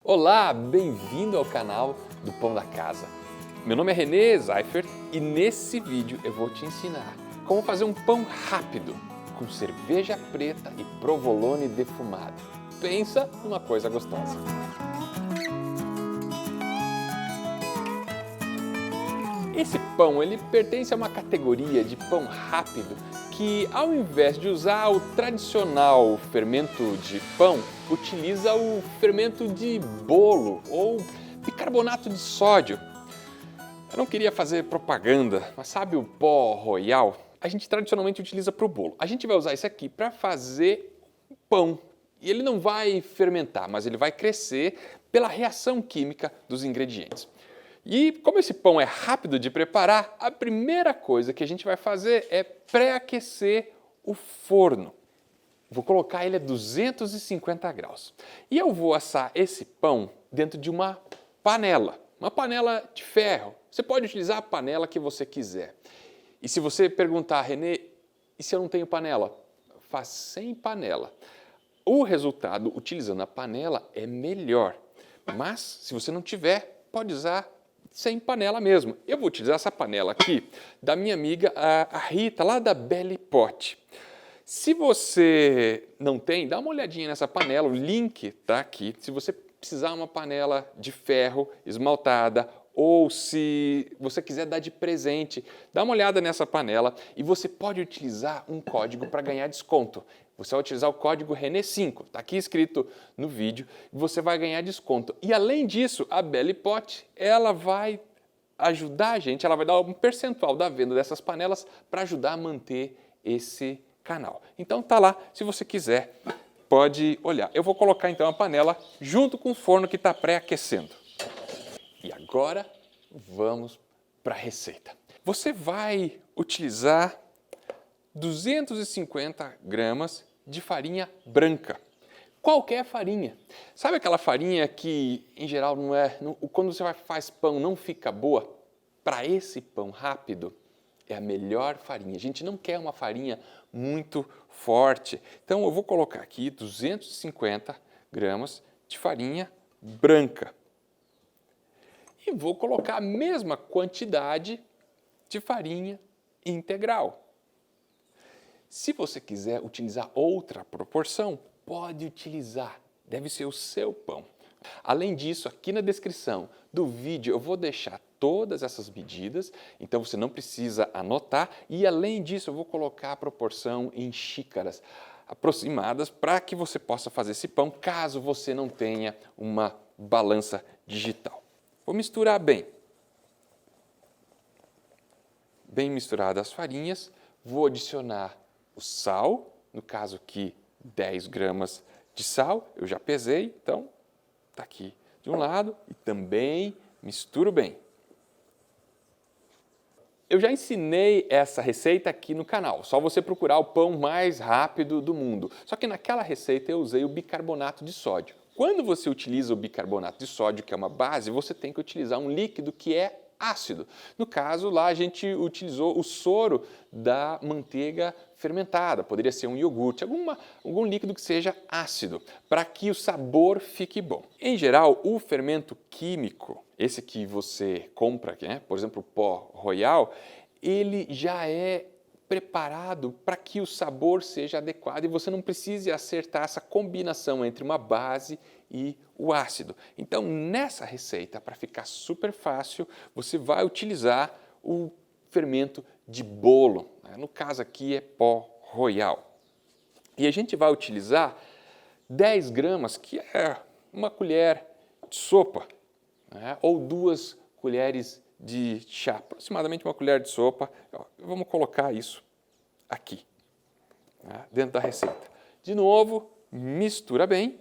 Olá, bem-vindo ao canal do Pão da Casa. Meu nome é René Zeifert e nesse vídeo eu vou te ensinar como fazer um pão rápido com cerveja preta e provolone defumado. Pensa numa coisa gostosa. Esse pão ele pertence a uma categoria de pão rápido que, ao invés de usar o tradicional fermento de pão, utiliza o fermento de bolo ou bicarbonato de sódio. Eu não queria fazer propaganda, mas sabe o pó Royal? A gente tradicionalmente utiliza para o bolo. A gente vai usar isso aqui para fazer pão. E ele não vai fermentar, mas ele vai crescer pela reação química dos ingredientes. E como esse pão é rápido de preparar, a primeira coisa que a gente vai fazer é pré-aquecer o forno. Vou colocar ele a 250 graus. E eu vou assar esse pão dentro de uma panela de ferro. Você pode utilizar a panela que você quiser. E se você perguntar, René, e se eu não tenho panela? Faz sem panela. O resultado, utilizando a panela, é melhor. Mas, se você não tiver, pode usar sem panela mesmo. Eu vou utilizar essa panela aqui da minha amiga a Rita, lá da Belly Pot. Se você não tem, dá uma olhadinha nessa panela, o link está aqui. Se você precisar uma panela de ferro esmaltada ou se você quiser dar de presente, dá uma olhada nessa panela e você pode utilizar um código para ganhar desconto. Você vai utilizar o código René5, está aqui escrito no vídeo, e você vai ganhar desconto. E além disso, a Belly Pot, ela vai ajudar a gente, ela vai dar um percentual da venda dessas panelas para ajudar a manter esse canal. Então tá lá, se você quiser, pode olhar. Eu vou colocar então a panela junto com o forno que está pré-aquecendo. E agora vamos para a receita. Você vai utilizar 250 gramas de farinha branca. Qualquer farinha. Sabe aquela farinha que, em geral, quando você faz pão não fica boa? Para esse pão rápido, é a melhor farinha. A gente não quer uma farinha muito forte. Então, eu vou colocar aqui 250 gramas de farinha branca. E vou colocar a mesma quantidade de farinha integral. Se você quiser utilizar outra proporção, pode utilizar, deve ser o seu pão. Além disso, aqui na descrição do vídeo eu vou deixar todas essas medidas, então você não precisa anotar e além disso eu vou colocar a proporção em xícaras aproximadas para que você possa fazer esse pão caso você não tenha uma balança digital. Vou misturar bem. Bem misturadas as farinhas, vou adicionar o sal, no caso aqui 10 gramas de sal, eu já pesei, então está aqui de um lado e também misturo bem. Eu já ensinei essa receita aqui no canal, só você procurar o pão mais rápido do mundo. Só que naquela receita eu usei o bicarbonato de sódio. Quando você utiliza o bicarbonato de sódio, que é uma base, você tem que utilizar um líquido que é ácido. No caso, lá a gente utilizou o soro da manteiga fermentada, poderia ser um iogurte, algum líquido que seja ácido, para que o sabor fique bom. Em geral, o fermento químico, esse que você compra, né, por exemplo, o pó Royal, ele já é preparado para que o sabor seja adequado e você não precise acertar essa combinação entre uma base e o ácido. Então, nessa receita, para ficar super fácil, você vai utilizar o fermento de bolo. No caso aqui é pó Royal. E a gente vai utilizar 10 gramas, que é uma colher de sopa, né? Ou 2 colheres de chá, aproximadamente uma colher de sopa. Vamos colocar isso aqui, né, dentro da receita. De novo, mistura bem.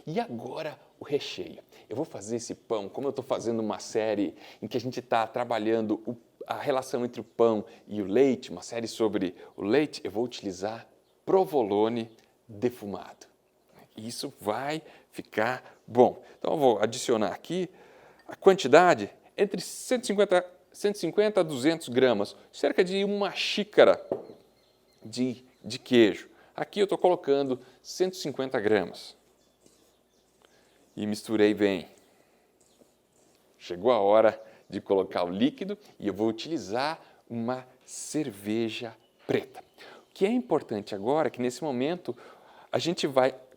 E agora o recheio. Eu vou fazer esse pão, como eu estou fazendo uma série em que a gente está trabalhando a relação entre o pão e o leite, uma série sobre o leite, eu vou utilizar provolone defumado. Isso vai ficar bom. Então eu vou adicionar aqui a quantidade entre 150 a 200 gramas, cerca de uma xícara de queijo. Aqui eu estou colocando 150 gramas. e misturei bem. Chegou a hora de colocar o líquido e eu vou utilizar uma cerveja preta. O que é importante agora é que nesse momento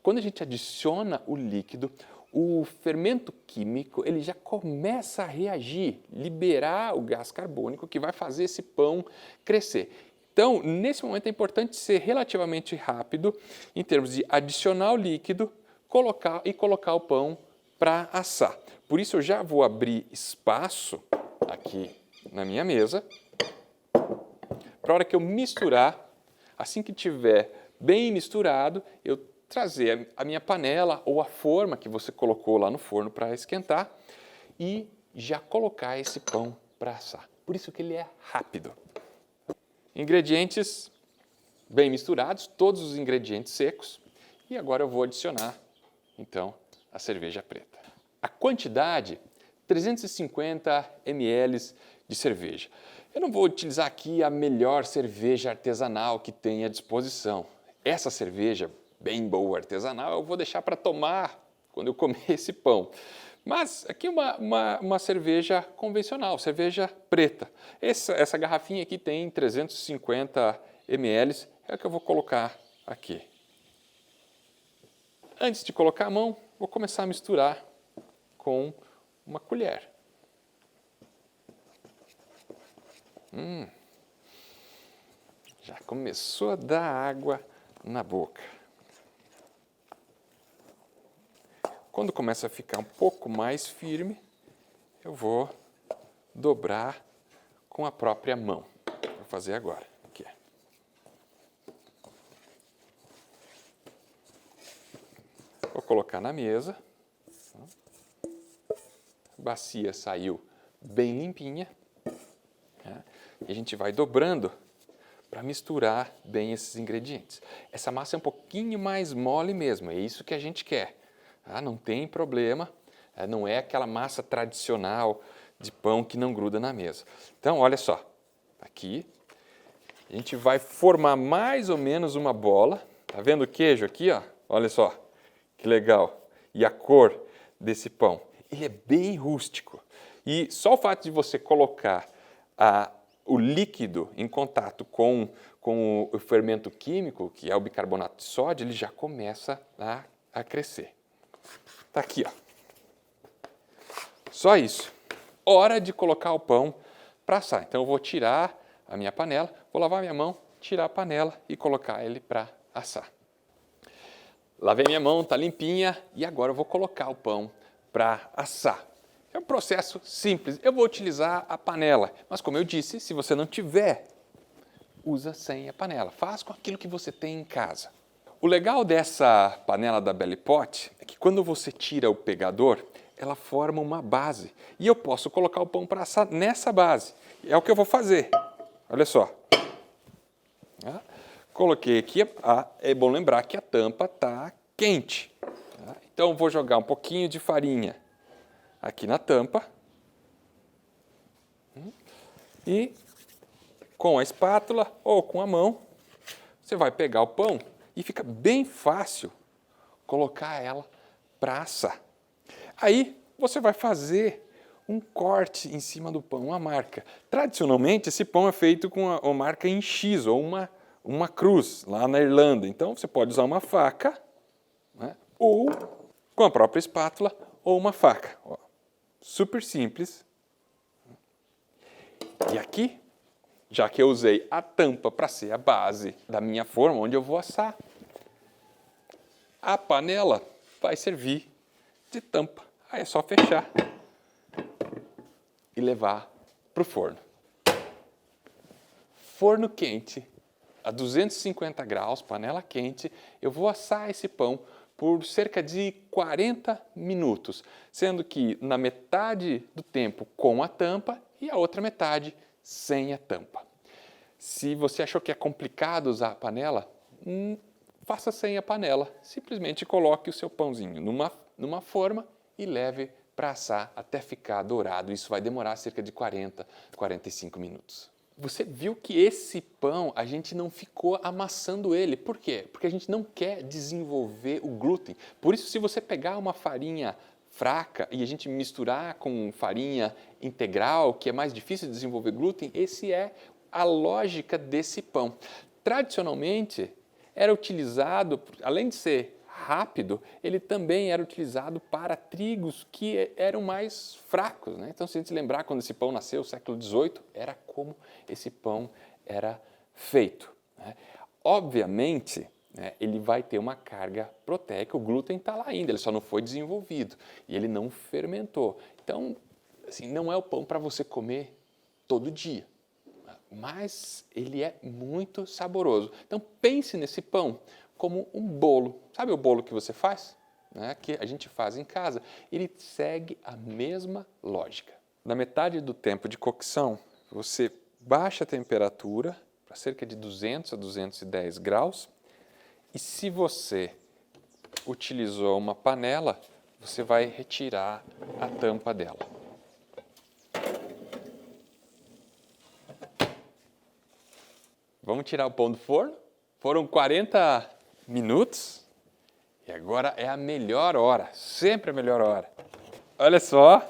quando a gente adiciona o líquido, o fermento químico ele já começa a reagir, liberar o gás carbônico que vai fazer esse pão crescer. Então, nesse momento é importante ser relativamente rápido em termos de adicionar o líquido, colocar o pão para assar. Por isso eu já vou abrir espaço aqui na minha mesa, para a hora que eu misturar, assim que tiver bem misturado, eu trazer a minha panela ou a forma que você colocou lá no forno para esquentar e já colocar esse pão para assar. Por isso que ele é rápido. Ingredientes bem misturados, todos os ingredientes secos. E agora eu vou adicionar, então, a cerveja preta. A quantidade, 350 ml de cerveja. Eu não vou utilizar aqui a melhor cerveja artesanal que tem à disposição. Essa cerveja bem boa artesanal eu vou deixar para tomar quando eu comer esse pão. Mas aqui uma cerveja convencional, cerveja preta. Essa garrafinha aqui tem 350 ml, é o que eu vou colocar aqui. Antes de colocar a mão, vou começar a misturar com uma colher. Já começou a dar água na boca. Quando começa a ficar um pouco mais firme, eu vou dobrar com a própria mão. Vou fazer agora. Aqui. Vou colocar na mesa. A bacia saiu bem limpinha. E a gente vai dobrando para misturar bem esses ingredientes. Essa massa é um pouquinho mais mole mesmo, é isso que a gente quer. Não tem problema, não é aquela massa tradicional de pão que não gruda na mesa. Então, olha só, aqui a gente vai formar mais ou menos uma bola. Tá vendo o queijo aqui? Ó? Olha só, que legal. E a cor desse pão. Ele é bem rústico. E só o fato de você colocar o líquido em contato com o fermento químico, que é o bicarbonato de sódio, ele já começa a crescer. Está aqui, ó. Só isso. Hora de colocar o pão para assar. Então eu vou tirar a minha panela, vou lavar minha mão, tirar a panela e colocar ele para assar. Lavei minha mão, está limpinha e agora eu vou colocar o pão para assar. É um processo simples. Eu vou utilizar a panela, mas como eu disse, se você não tiver, usa sem a panela. Faz com aquilo que você tem em casa. O legal dessa panela da Belly Pot é que quando você tira o pegador, ela forma uma base. E eu posso colocar o pão para assar nessa base. É o que eu vou fazer. Olha só. Coloquei aqui, é bom lembrar que a tampa está quente. Então eu vou jogar um pouquinho de farinha aqui na tampa. E com a espátula ou com a mão, você vai pegar o pão e fica bem fácil colocar ela para assar. Aí você vai fazer um corte em cima do pão, uma marca. Tradicionalmente, esse pão é feito com uma marca em X ou uma cruz, lá na Irlanda. Então, você pode usar uma faca, né, ou com a própria espátula ou uma faca. Ó, super simples. E aqui, já que eu usei a tampa para ser a base da minha forma, onde eu vou assar, a panela vai servir de tampa. Aí é só fechar e levar para o forno. Forno quente, a 250 graus, panela quente, eu vou assar esse pão por cerca de 40 minutos, sendo que na metade do tempo com a tampa e a outra metade sem a tampa. Se você achou que é complicado usar a panela, faça sem a panela. Simplesmente coloque o seu pãozinho numa forma e leve para assar até ficar dourado. Isso vai demorar cerca de 40, 45 minutos. você viu que esse pão, a gente não ficou amassando ele. Por quê? Porque a gente não quer desenvolver o glúten. Por isso, se você pegar uma farinha fraca e a gente misturar com farinha integral, que é mais difícil de desenvolver glúten, esse é a lógica desse pão. Tradicionalmente, era utilizado, além de ser rápido, ele também era utilizado para trigos que eram mais fracos, né? Então, se a gente lembrar, quando esse pão nasceu, século XVIII, era como esse pão era feito, né? Obviamente, né, ele vai ter uma carga proteica, o glúten está lá ainda, ele só não foi desenvolvido e ele não fermentou. Então, assim, não é o pão para você comer todo dia, mas ele é muito saboroso. Então, pense nesse pão como um bolo. Sabe o bolo que você faz? Né, que a gente faz em casa. Ele segue a mesma lógica. Na metade do tempo de cocção, você baixa a temperatura para cerca de 200 a 210 graus. E se você utilizou uma panela, você vai retirar a tampa dela. Vamos tirar o pão do forno? Foram 40 minutos e agora é a melhor hora, sempre a melhor hora. Olha só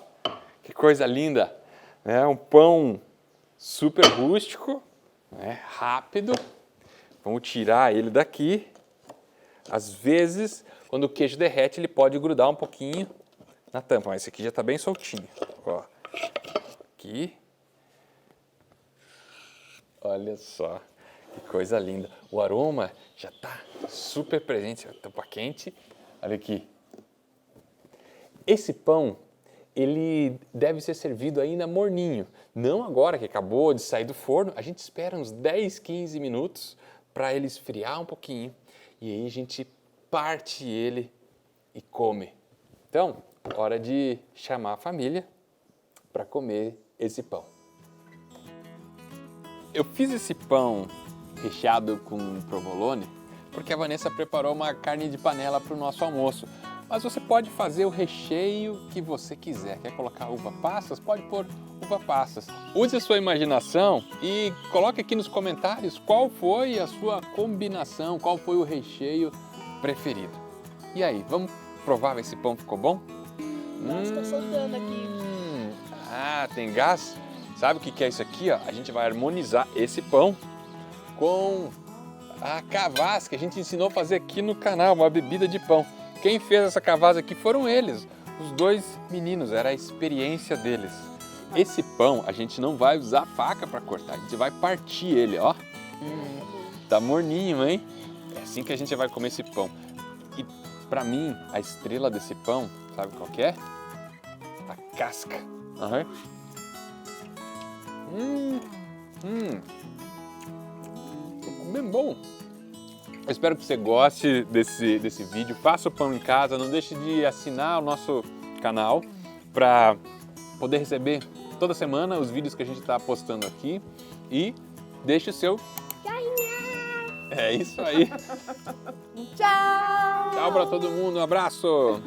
que coisa linda, né? Um pão super rústico, né? Rápido. Vamos tirar ele daqui. Às vezes, quando o queijo derrete, ele pode grudar um pouquinho na tampa, mas esse aqui já está bem soltinho. Ó. Aqui. Olha só. Que coisa linda. O aroma já está super presente. A tampa quente. Olha aqui. Esse pão, ele deve ser servido ainda morninho. Não agora que acabou de sair do forno. A gente espera uns 10, 15 minutos para ele esfriar um pouquinho. E aí a gente parte ele e come. Então, hora de chamar a família para comer esse pão. Eu fiz esse pão recheado com provolone, porque a Vanessa preparou uma carne de panela para o nosso almoço. Mas você pode fazer o recheio que você quiser. Quer colocar uva passas? Pode pôr uva passas. Use a sua imaginação e coloque aqui nos comentários qual foi a sua combinação, qual foi o recheio preferido. E aí, vamos provar esse pão ficou bom? Está soltando aqui. Ah, tem gás? Sabe o que é isso aqui? Ó? A gente vai harmonizar esse pão com a Kvass, que a gente ensinou a fazer aqui no canal, uma bebida de pão. Quem fez essa Kvass aqui foram eles, os dois meninos, era a experiência deles. Esse pão a gente não vai usar faca para cortar, a gente vai partir ele, ó. Tá morninho, hein? É assim que a gente vai comer esse pão. E para mim, a estrela desse pão, sabe qual que é? A casca. Bem bom. Eu espero que você goste desse vídeo. Faça o pão em casa, não deixe de assinar o nosso canal para poder receber toda semana os vídeos que a gente está postando aqui. E deixe o seu joinha. É isso aí. Tchau. Tchau para todo mundo, um abraço.